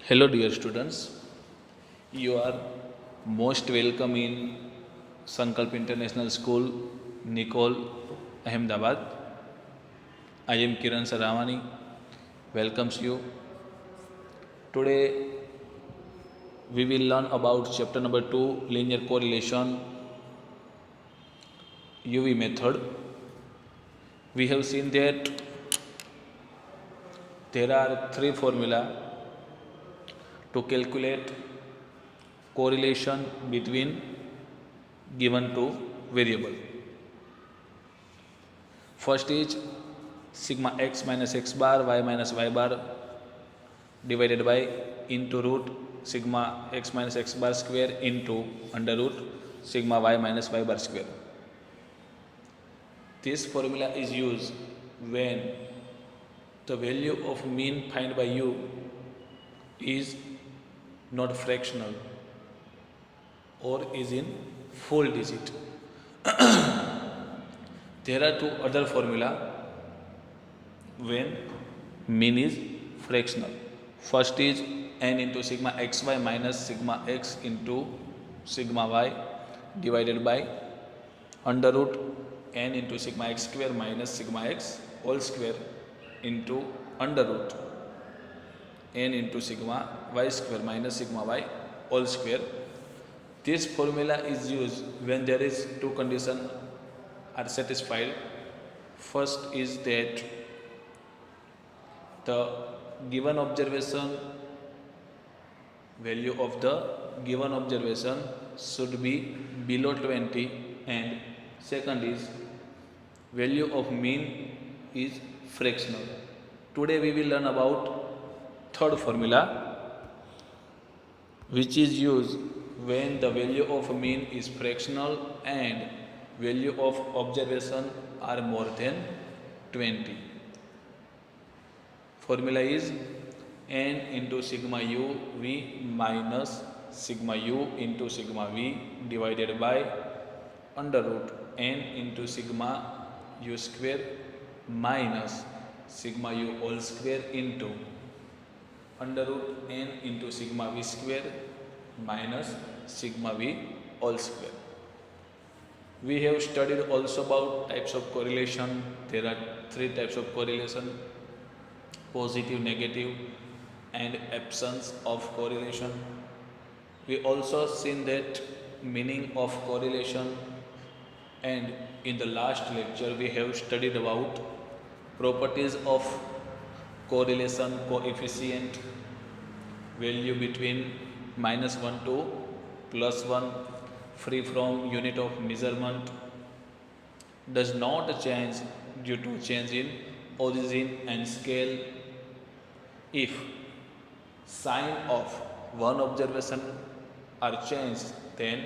Hello, dear students. You are most welcome in Sankalp International School, Nicole, Ahmedabad. I am Kiran Saravani. Welcomes you. Today we will learn about chapter number 2, linear correlation, UV method. We have seen that there are three formula to calculate correlation between given two variable. First is sigma x minus x bar y minus y bar divided by into root sigma x minus x bar square into under root sigma y minus y bar square. This formula is used when the value of mean found by you is not fractional or is in full digit. There are two other formula when mean is fractional. First is n into sigma xy minus sigma x into sigma y divided by under root n into sigma x square minus sigma x whole square into under root n into sigma y square minus sigma y whole square. This formula is used when there is two conditions are satisfied. First is that the given observation value of the given observation should be below 20, and second is value of mean is fractional. Today we will learn about third formula, which is used when the value of mean is fractional and value of observation are more than 20. Formula is n into sigma u v minus sigma u into sigma v divided by under root n into sigma u square minus sigma u whole square into under root n into sigma v square minus sigma v whole square. We have studied also about types of correlation. There are three types of correlation: positive, negative, and absence of correlation. We also seen that meaning of correlation, and in the last lecture we have studied about properties of correlation coefficient, value between -1 to +1, free from unit of measurement, does not change due to change in origin and scale. If sign of one observation are changed, then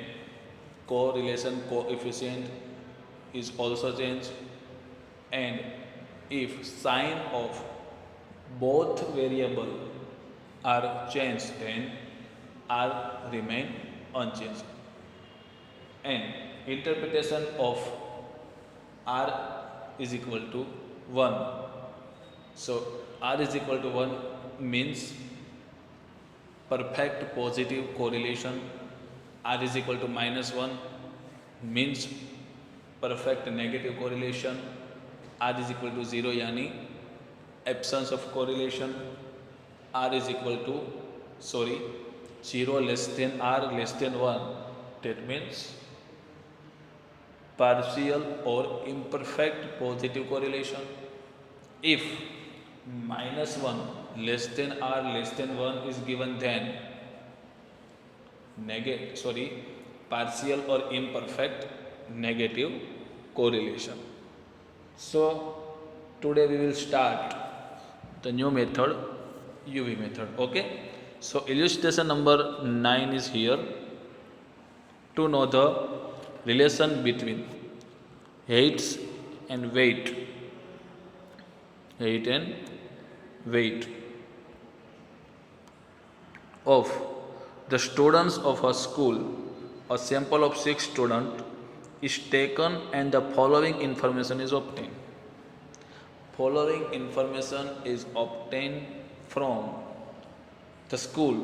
correlation coefficient is also changed, and if sign of both variable are changed, then R remain unchanged. And interpretation of R is equal to 1. So R is equal to 1 means perfect positive correlation. R is equal to -1 means perfect negative correlation. R is equal to 0 yani absence of correlation. R is equal to 0 less than R less than 1, that means partial or imperfect positive correlation. If -1 less than R less than 1 is given, then partial or imperfect negative correlation. So today we will start the new method, UV method. Okay, so illustration number 9 is here. To know the relation between height and weight of the students of a school, a sample of 6 students is taken and the following information is obtained. Following information is obtained from the school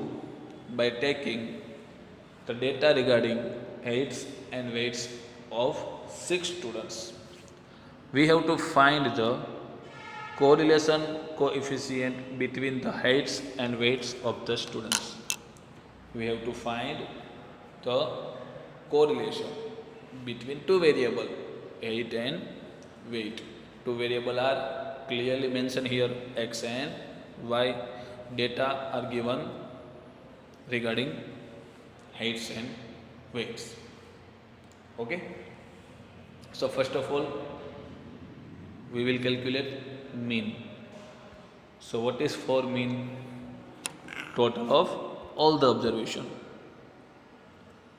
by taking the data regarding heights and weights of 6 students. We have to find the correlation coefficient between the heights and weights of the students. We have to find the correlation between two variables, height and weight. Two variables are clearly mentioned here, x and y. Data are given regarding heights and weights. Okay. So first of all, we will calculate mean. So what is for mean? Total of all the observation.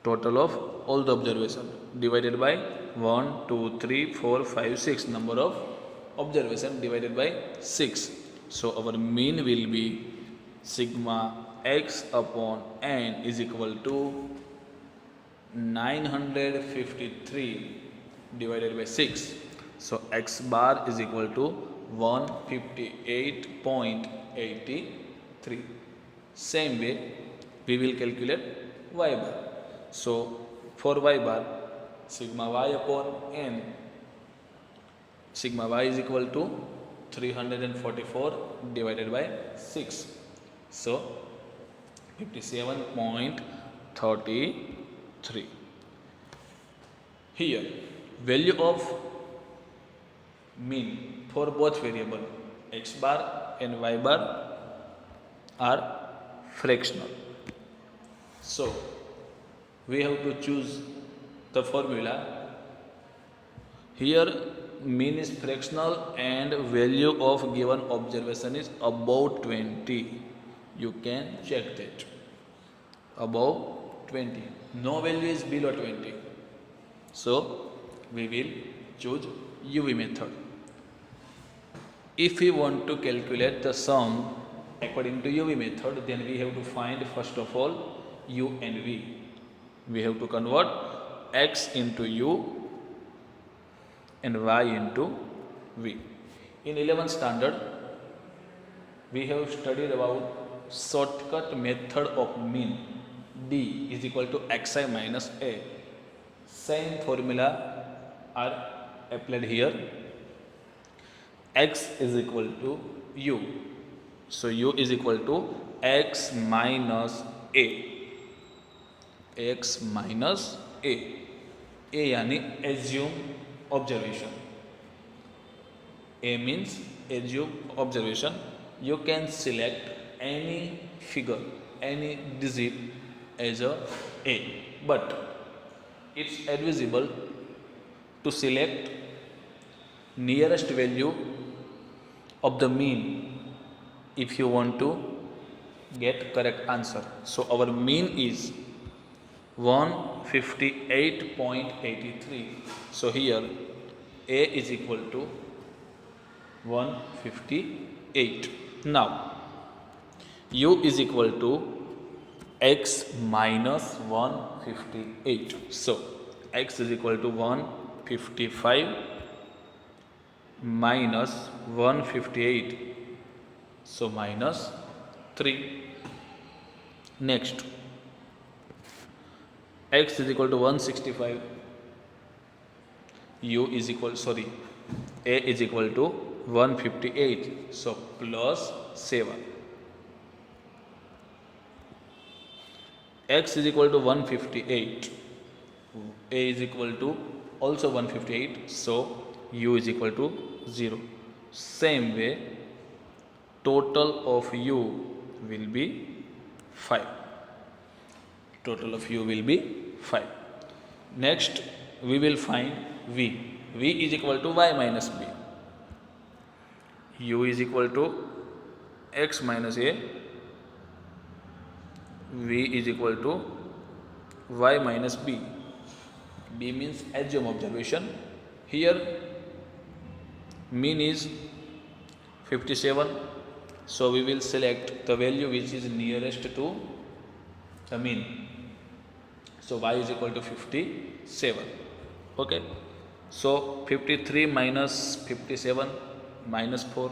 Total of all the observation divided by 1, 2, 3, 4, 5, 6. Number of observation divided by 6. So our mean will be sigma x upon n is equal to 953 divided by 6. So x bar is equal to 158.83. Same way we will calculate y bar. So for y bar, sigma y upon n, sigma y is equal to 344 divided by 6. So 57.33. Here value of mean for both variable x bar and y bar are fractional. So we have to choose the formula. Here mean is fractional and value of given observation is above 20. You can check that. Above 20. No value is below 20. So we will choose UV method. If we want to calculate the sum according to UV method, then we have to find first of all U and V. We have to convert x into U and y into v. In 11th standard, we have studied about shortcut method of mean. D is equal to xi minus a. Same formula are applied here. X is equal to u. So u is equal to x minus a. X minus a. A यानी assume observation. A means assume observation. You can select any figure, any digit as a A, but it's advisable to select nearest value of the mean if you want to get correct answer. So our mean is 158.83. So here A is equal to 158. Now U is equal to x minus 158. So x is equal to 155 minus 158. So minus 3. Next, x is equal to 165. U is equal, A is equal to 158. So plus 7. X is equal to 158. A is equal to also 158. So U is equal to 0. Same way, total of U will be 5. Total of U will be 5. Next, we will find V. V is equal to y minus b. U is equal to x minus a. V is equal to y minus b. B means assume observation. Here mean is 57. So we will select the value which is nearest to the mean. So y is equal to 57. Okay. So 53 minus 57 minus 4.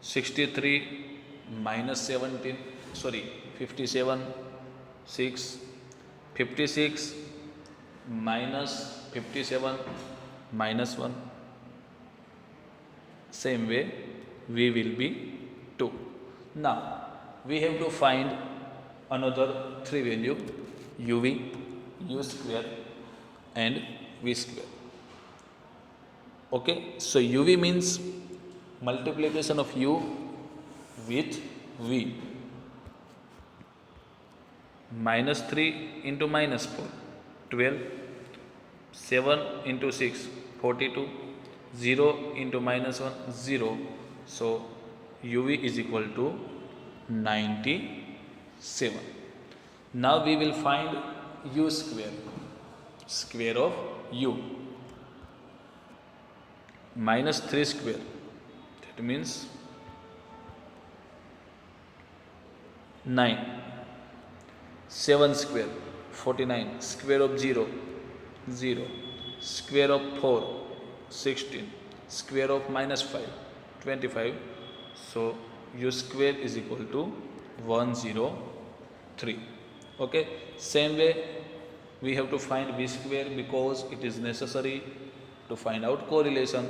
63 minus 17 sorry 57 6 56 minus 57 minus 1, same way v will be 2. Now we have to find another three value uv, u square and v square. Okay, so uv means multiplication of u with v. Minus 3 into minus 4 12, 7 into 6 42, 0 into minus 1 0. So uv is equal to 97. Now we will find u square, square of u. Minus 3 square, that means 9. 7 square 49, square of 0 0, square of 4 16, square of minus 5 25. So u square is equal to 103. Okay, same way we have to find v square because it is necessary to find out correlation.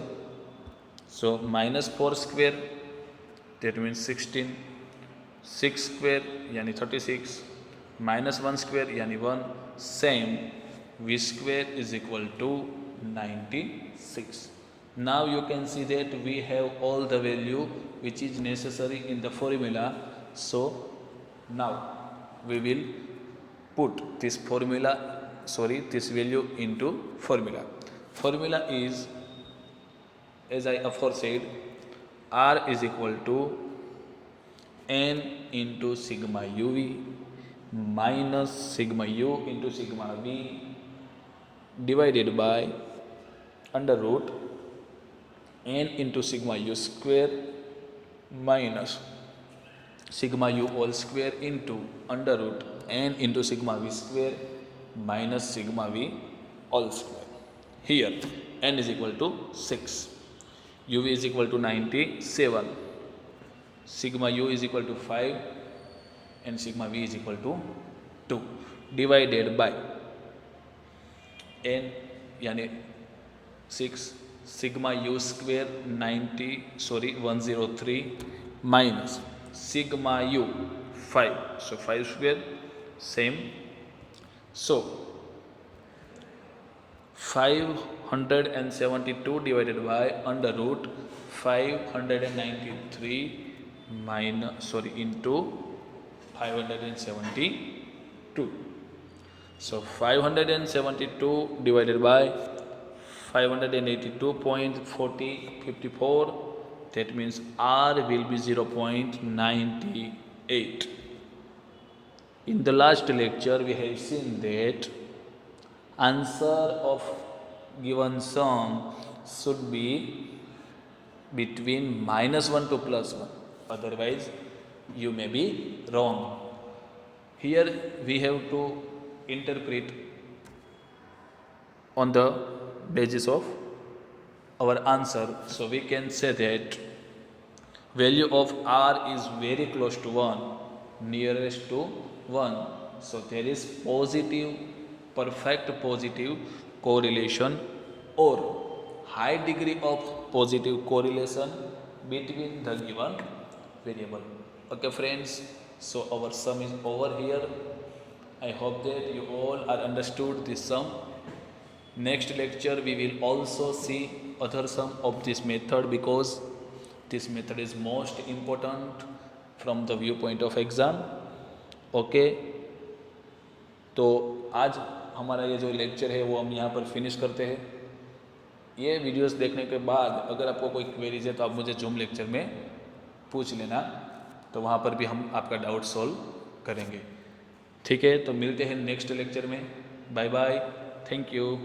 So minus 4 square, that means 16, 6 square yani 36, minus 1 square yani 1. Same, v square is equal to 96. Now you can see that we have all the value which is necessary in the formula. So now we will put this this value into formula. Formula is, as I aforesaid, r is equal to n into sigma uv minus sigma u into sigma v divided by under root n into sigma u square minus sigma u all square into under root n into sigma v square minus sigma v all square. Here n is equal to 6, uv is equal to 97, sigma u is equal to 5 and sigma v is equal to 2 divided by n yani 6 sigma u square 103 minus sigma u 5, so 5 square same. So 572 divided by under root 593 into 572. So 572 divided by 582.54, that means r will be 0.98. In the last lecture we have seen that answer of given sum should be between minus 1 to plus 1, otherwise you may be wrong. Here we have to interpret on the basis of our answer. So we can say that value of r is very close to 1, nearest to 1. So there is positive, perfect positive correlation or high degree of positive correlation between the given variable. Okay friends, so our sum is over here. I hope that you all are understood this sum. Next lecture we will also see other sum of this method because this method is most important from the viewpoint of exam. Okay, तो आज हमारा ये जो lecture है वो हम यहाँ पर फिनिश करते हैं. ये वीडियोस देखने के बाद अगर आपको कोई क्वेरीज है तो आप मुझे जूम लेक्चर में पूछ लेना, तो वहाँ पर भी हम आपका डाउट सॉल्व करेंगे. ठीक है, तो मिलते हैं नेक्स्ट लेक्चर में. Bye bye, thank you.